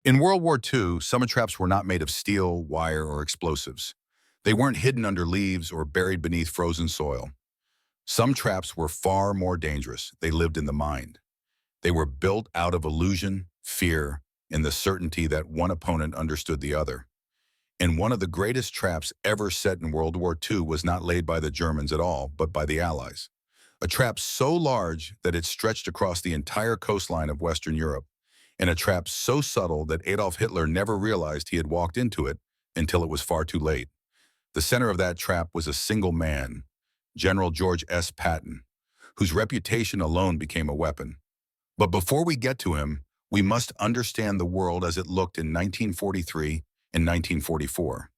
In World War II, summer traps were not made of steel, wire, or explosives. They weren't hidden under leaves or buried beneath frozen soil. Some traps were far more dangerous. They lived in the mind. They were built out of illusion, fear, and the certainty that one opponent understood the other. And one of the greatest traps ever set in World War II was not laid by the Germans at all, but by the Allies. A trap so large that it stretched across the entire coastline of Western Europe, and a trap so subtle that Adolf Hitler never realized he had walked into it until it was far too late. The center of that trap was a single man, General George S. Patton, whose reputation alone became a weapon. But before we get to him, we must understand the world as it looked in 1943 and 1944.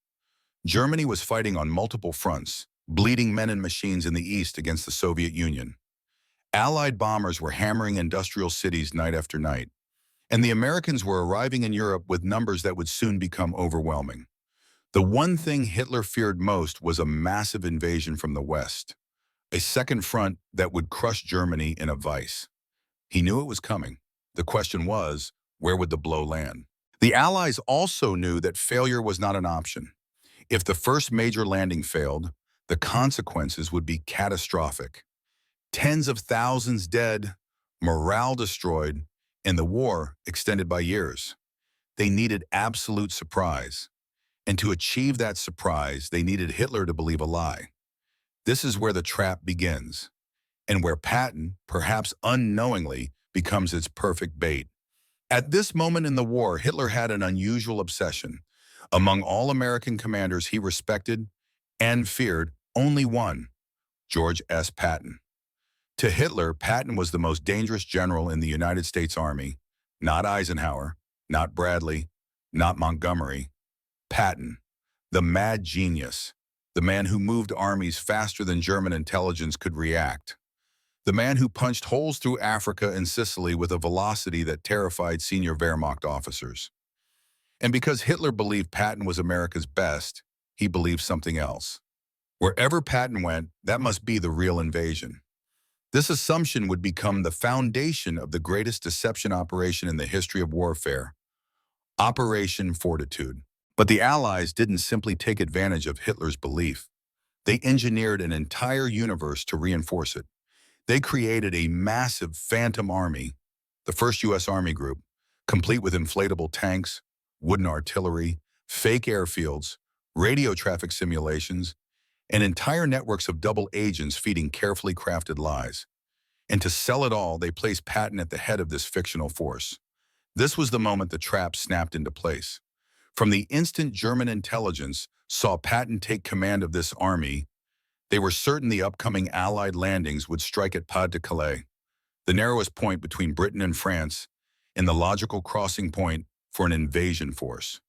Germany was fighting on multiple fronts, bleeding men and machines in the east against the Soviet Union. Allied bombers were hammering industrial cities night after night, and the Americans were arriving in Europe with numbers that would soon become overwhelming. The one thing Hitler feared most was a massive invasion from the West, a second front that would crush Germany in a vice. He knew it was coming. The question was, where would the blow land? The Allies also knew that failure was not an option. If the first major landing failed, the consequences would be catastrophic. Tens of thousands dead, morale destroyed, and the war extended by years. They needed absolute surprise. And to achieve that surprise, they needed Hitler to believe a lie. This is where the trap begins, and where Patton, perhaps unknowingly, becomes its perfect bait. At this moment in the war, Hitler had an unusual obsession. Among all American commanders he respected and feared, only one, George S. Patton. To Hitler, Patton was the most dangerous general in the United States Army, not Eisenhower, not Bradley, not Montgomery. Patton, the mad genius, the man who moved armies faster than German intelligence could react, the man who punched holes through Africa and Sicily with a velocity that terrified senior Wehrmacht officers. And because Hitler believed Patton was America's best, he believed something else. Wherever Patton went, that must be the real invasion. This assumption would become the foundation of the greatest deception operation in the history of warfare, Operation Fortitude. But the Allies didn't simply take advantage of Hitler's belief. They engineered an entire universe to reinforce it. They created a massive phantom army, the first U.S. Army Group, complete with inflatable tanks, wooden artillery, fake airfields, radio traffic simulations, and entire networks of double agents feeding carefully crafted lies. And to sell it all, they placed Patton at the head of this fictional force. This was the moment the trap snapped into place. From the instant German intelligence saw Patton take command of this army, they were certain the upcoming Allied landings would strike at Pas de Calais, the narrowest point between Britain and France, and the logical crossing point for an invasion force.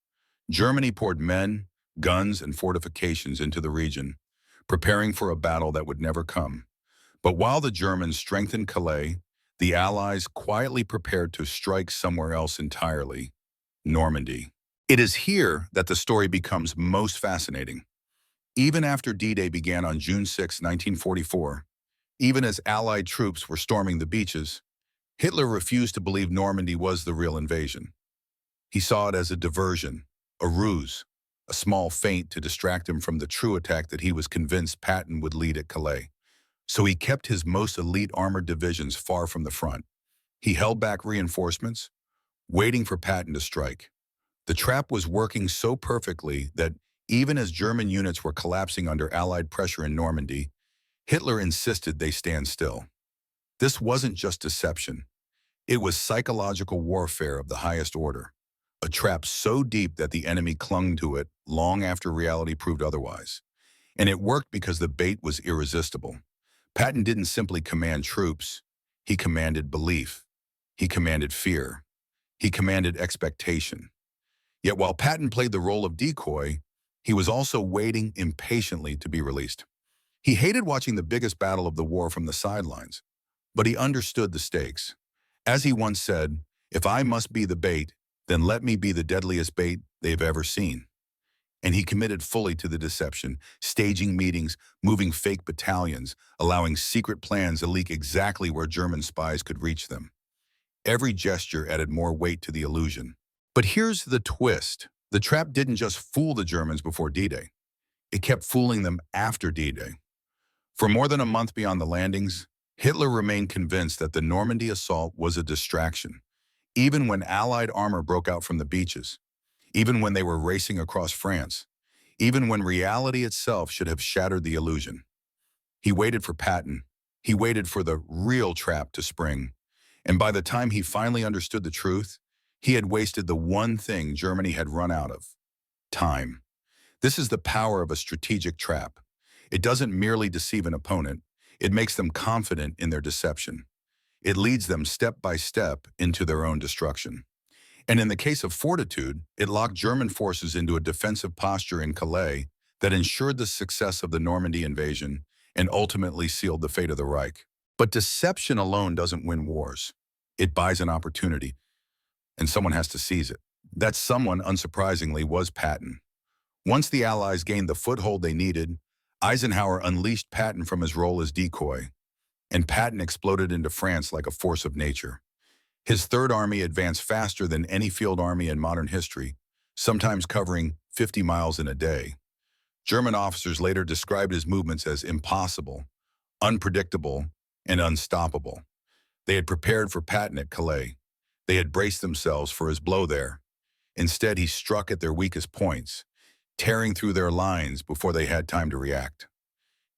Germany poured men, guns, and fortifications into the region, preparing for a battle that would never come. But while the Germans strengthened Calais, the Allies quietly prepared to strike somewhere else entirely, Normandy. It is here that the story becomes most fascinating. Even after D-Day began on June 6, 1944, even as Allied troops were storming the beaches, Hitler refused to believe Normandy was the real invasion. He saw it as a diversion, a ruse, a small feint to distract him from the true attack that he was convinced Patton would lead at Calais. So he kept his most elite armored divisions far from the front. He held back reinforcements, waiting for Patton to strike. The trap was working so perfectly that even as German units were collapsing under Allied pressure in Normandy, Hitler insisted they stand still. This wasn't just deception. It was psychological warfare of the highest order, a trap so deep that the enemy clung to it long after reality proved otherwise. And it worked because the bait was irresistible. Patton didn't simply command troops. He commanded belief. He commanded fear. He commanded expectation. Yet while Patton played the role of decoy, he was also waiting impatiently to be released. He hated watching the biggest battle of the war from the sidelines, but he understood the stakes. As he once said, "If I must be the bait, then let me be the deadliest bait they've ever seen." And he committed fully to the deception, staging meetings, moving fake battalions, allowing secret plans to leak exactly where German spies could reach them. Every gesture added more weight to the illusion. But here's the twist. The trap didn't just fool the Germans before D-Day. It kept fooling them after D-Day. For more than a month beyond the landings, Hitler remained convinced that the Normandy assault was a distraction, even when Allied armor broke out from the beaches, even when they were racing across France, even when reality itself should have shattered the illusion. He waited for Patton. He waited for the real trap to spring. And by the time he finally understood the truth, he had wasted the one thing Germany had run out of: time. This is the power of a strategic trap. It doesn't merely deceive an opponent, it makes them confident in their deception. It leads them step by step into their own destruction. And in the case of Fortitude, it locked German forces into a defensive posture in Calais that ensured the success of the Normandy invasion and ultimately sealed the fate of the Reich. But deception alone doesn't win wars. It buys an opportunity, and someone has to seize it. That someone, unsurprisingly, was Patton. Once the Allies gained the foothold they needed, Eisenhower unleashed Patton from his role as decoy, and Patton exploded into France like a force of nature. His Third Army advanced faster than any field army in modern history, sometimes covering 50 miles in a day. German officers later described his movements as impossible, unpredictable, and unstoppable. They had prepared for Patton at Calais. They had braced themselves for his blow there. Instead, he struck at their weakest points, tearing through their lines before they had time to react.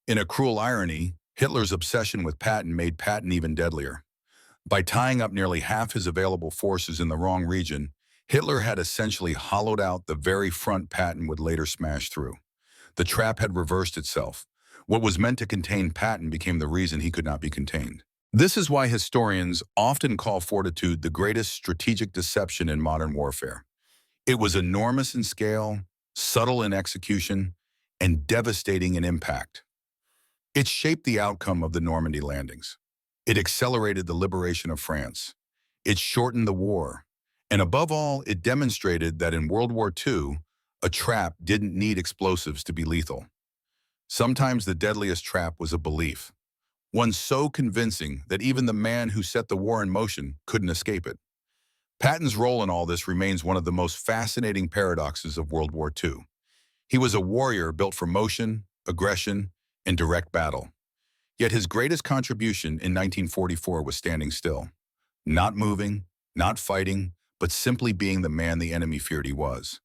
In a cruel irony, Hitler's obsession with Patton made Patton even deadlier. By tying up nearly half his available forces in the wrong region, Hitler had essentially hollowed out the very front Patton would later smash through. The trap had reversed itself. What was meant to contain Patton became the reason he could not be contained. This is why historians often call Fortitude the greatest strategic deception in modern warfare. It was enormous in scale, subtle in execution, and devastating in impact. It shaped the outcome of the Normandy landings. It accelerated the liberation of France. It shortened the war. And above all, it demonstrated that in World War II, a trap didn't need explosives to be lethal. Sometimes the deadliest trap was a belief, one so convincing that even the man who set the war in motion couldn't escape it. Patton's role in all this remains one of the most fascinating paradoxes of World War II. He was a warrior built for motion, aggression, and direct battle. Yet his greatest contribution in 1944 was standing still, not moving, not fighting, but simply being the man the enemy feared he was.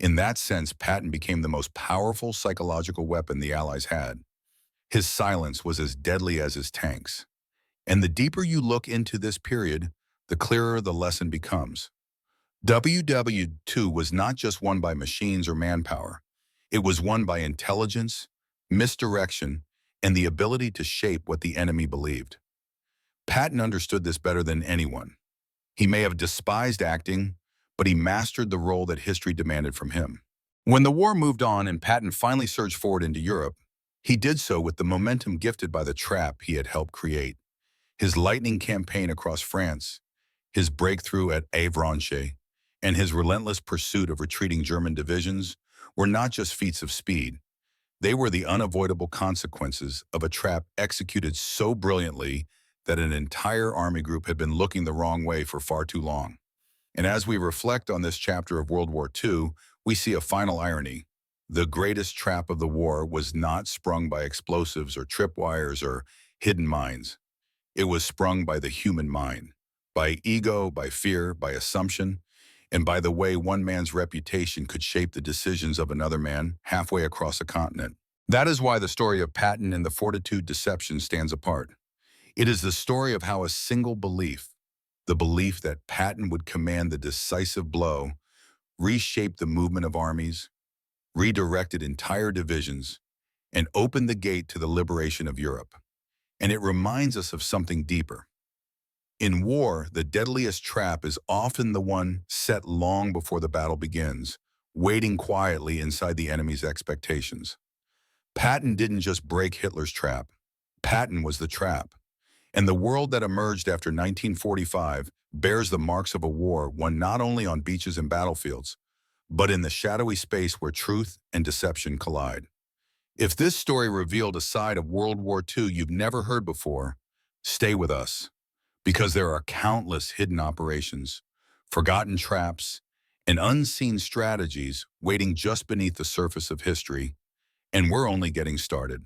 In that sense, Patton became the most powerful psychological weapon the Allies had. His silence was as deadly as his tanks. And the deeper you look into this period, the clearer the lesson becomes. WW2 was not just won by machines or manpower. It was won by intelligence, misdirection, and the ability to shape what the enemy believed. Patton understood this better than anyone. He may have despised acting, but he mastered the role that history demanded from him. When the war moved on and Patton finally surged forward into Europe, he did so with the momentum gifted by the trap he had helped create. His lightning campaign across France, his breakthrough at Avranches, and his relentless pursuit of retreating German divisions were not just feats of speed. They were the unavoidable consequences of a trap executed so brilliantly that an entire army group had been looking the wrong way for far too long. And as we reflect on this chapter of World War II, we see a final irony. The greatest trap of the war was not sprung by explosives or tripwires or hidden mines. It was sprung by the human mind, by ego, by fear, by assumption, and by the way one man's reputation could shape the decisions of another man halfway across a continent. That is why the story of Patton and the Fortitude deception stands apart. It is the story of how a single belief, the belief that Patton would command the decisive blow, reshaped the movement of armies, redirected entire divisions, and opened the gate to the liberation of Europe. And it reminds us of something deeper. In war, the deadliest trap is often the one set long before the battle begins, waiting quietly inside the enemy's expectations. Patton didn't just break Hitler's trap. Patton was the trap. And the world that emerged after 1945 bears the marks of a war won not only on beaches and battlefields, but in the shadowy space where truth and deception collide. If this story revealed a side of World War II you've never heard before, stay with us, because there are countless hidden operations, forgotten traps, and unseen strategies waiting just beneath the surface of history, and we're only getting started.